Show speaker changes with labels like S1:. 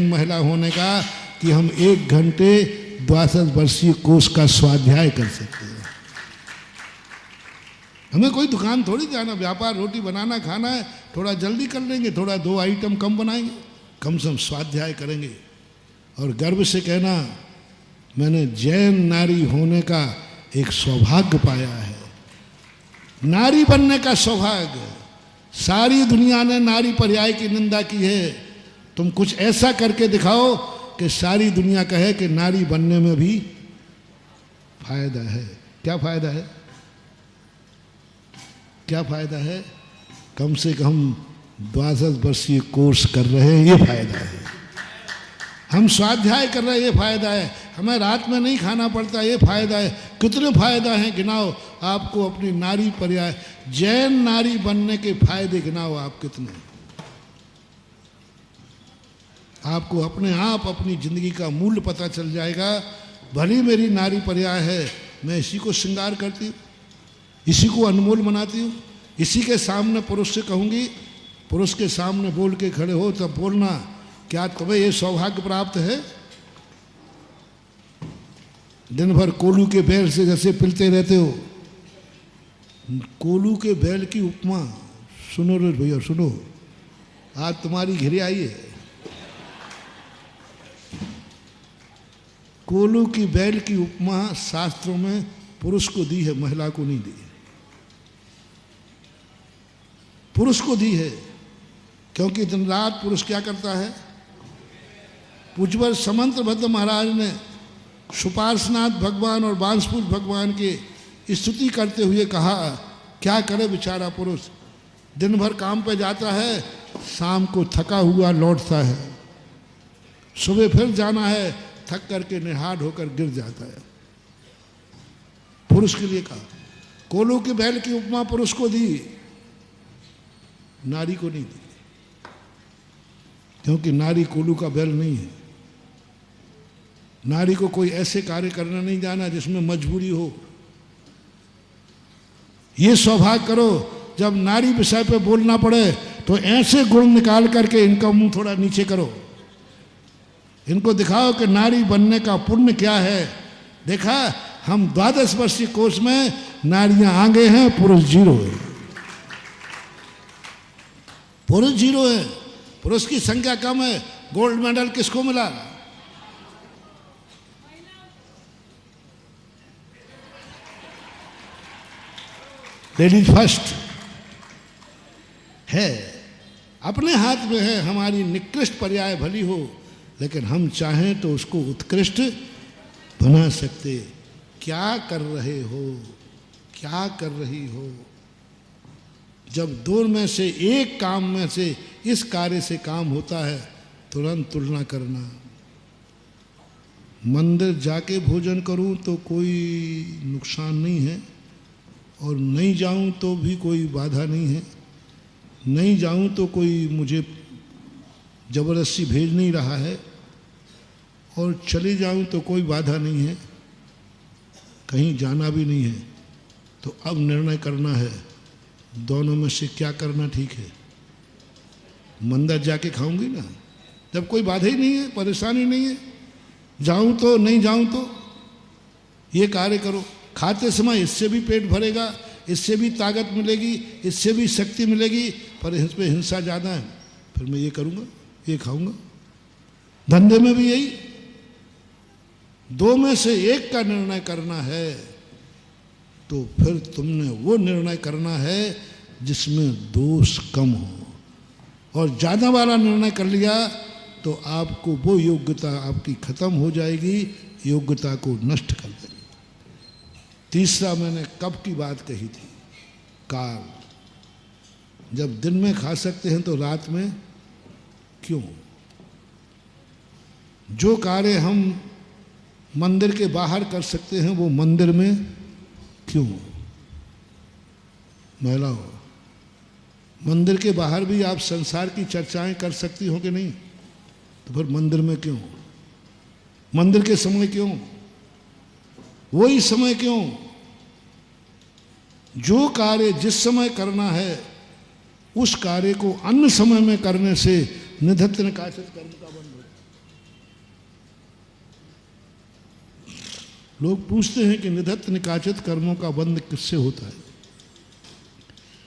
S1: महिला होने का कि हम 1 घंटे 62 वर्षीय कोष का स्वाध्याय कर सकते हैं। हमें कोई दुकान थोड़ी जाना, व्यापार रोटी बनाना खाना है, थोड़ा जल्दी कर लेंगे, थोड़ा 2 आइटम कम बनाएंगे, कम से कम स्वाध्याय करेंगे और गर्व से कहना मैंने जैन नारी होने का एक सौभाग्य पाया है। नारी बनने का सौभाग्य। सारी दुनिया ने नारी पर्याय की निंदा की है, तुम कुछ ऐसा करके दिखाओ कि सारी दुनिया कहे कि नारी बनने में भी फायदा है। क्या फायदा है? क्या फायदा है? कम से कम 62 वर्षीय कोर्स कर रहे हैं, ये फायदा है। हम स्वाध्याय कर रहे हैं, ये फायदा है। हमें रात में नहीं खाना पड़ता, ये फायदा है। कितने फायदा हैं गिनाओ आपको अपनी नारी पर्याय जैन नारी बनने के फायदे गिनाओ आप कितने। आपको अपने आप अपनी जिंदगी का मूल्य पता चल जाएगा। भली मेरी नारी पर्याय है, मैं इसी को श्रृंगार करती हूँ, इसी को अनमोल बनाती हूँ, इसी के सामने पुरुष से कहूँगी, पुरुष के सामने बोल के खड़े हो तब बोलना क्या तुम्हें ये सौभाग्य प्राप्त है? दिन भर कोलू के बैल से जैसे पिलते रहते हो। कोलू के बैल की उपमा सुनो रे भैया, सुनो, आज तुम्हारी घिरी आई है। कोलू की बैल की उपमा शास्त्रों में पुरुष को दी है, महिला को नहीं दी। पुरुष को दी है क्योंकि दिन रात पुरुष क्या करता है? पूज्यवर समंत भद्र महाराज ने सुपार्शनाथ भगवान और बांसपुर भगवान की स्तुति करते हुए कहा, क्या करे बेचारा पुरुष, दिन भर काम पे जाता है, शाम को थका हुआ लौटता है, सुबह फिर जाना है, थक करके निहार होकर गिर जाता है। पुरुष के लिए कहा। कोलू के बैल की उपमा पुरुष को दी, नारी को नहीं दी, क्योंकि नारी कोलू का बैल नहीं है। नारी को कोई ऐसे कार्य करना नहीं जाना जिसमें मजबूरी हो। ये सौभाग्य करो जब नारी विषय पे बोलना पड़े तो ऐसे गुण निकाल करके इनका मुंह थोड़ा नीचे करो, इनको दिखाओ कि नारी बनने का पुण्य क्या है। देखा, हम 12 वर्षीय कोर्स में नारियां आगे हैं, पुरुष 0 है। पुरुष 0 है, पुरुष की संख्या कम है। गोल्ड मेडल किसको मिला? लेडीज फर्स्ट है, अपने हाथ में है। हमारी निकृष्ट पर्याय भली हो, लेकिन हम चाहें तो उसको उत्कृष्ट बना सकते। क्या कर रहे हो? क्या कर रही हो? जब 2 में से एक काम में से इस कार्य से काम होता है, तुरंत तुलना करना। मंदिर जाके भोजन करूं तो कोई नुकसान नहीं है, और नहीं जाऊं तो भी कोई बाधा नहीं है। नहीं जाऊं तो कोई मुझे ज़बरदस्ती भेज नहीं रहा है, और चले जाऊं तो कोई बाधा नहीं है, कहीं जाना भी नहीं है। तो अब निर्णय करना है, दोनों में से क्या करना ठीक है। मंदिर जाके खाऊंगी ना, जब कोई बाधा ही नहीं है, परेशानी नहीं है। जाऊं तो नहीं जाऊं तो ये कार्य करो। खाते समय इससे भी पेट भरेगा, इससे भी ताकत मिलेगी, इससे भी शक्ति मिलेगी, पर इस पर हिंसा ज़्यादा है, फिर मैं ये करूँगा, ये खाऊंगा। धंधे में भी यही, 2 में से एक का निर्णय करना है, तो फिर तुमने वो निर्णय करना है जिसमें दोष कम हो। और ज़्यादा वाला निर्णय कर लिया तो आपको वो योग्यता आपकी खत्म हो जाएगी, योग्यता को नष्ट कर देगी। तीसरा मैंने कब की बात कही थी? काल। जब दिन में खा सकते हैं तो रात में क्यों? जो कार्य हम मंदिर के बाहर कर सकते हैं वो मंदिर में क्यों? महिलाओं, मंदिर के बाहर भी आप संसार की चर्चाएं कर सकती हो कि नहीं? तो फिर मंदिर में क्यों? मंदिर के समय क्यों? वही समय क्यों? जो कार्य जिस समय करना है उस कार्य को अन्य समय में करने से निधत्त निकासित कर्म का बंध होता है। लोग पूछते हैं कि निधत्त निकाचित कर्मों का बंध किससे होता है।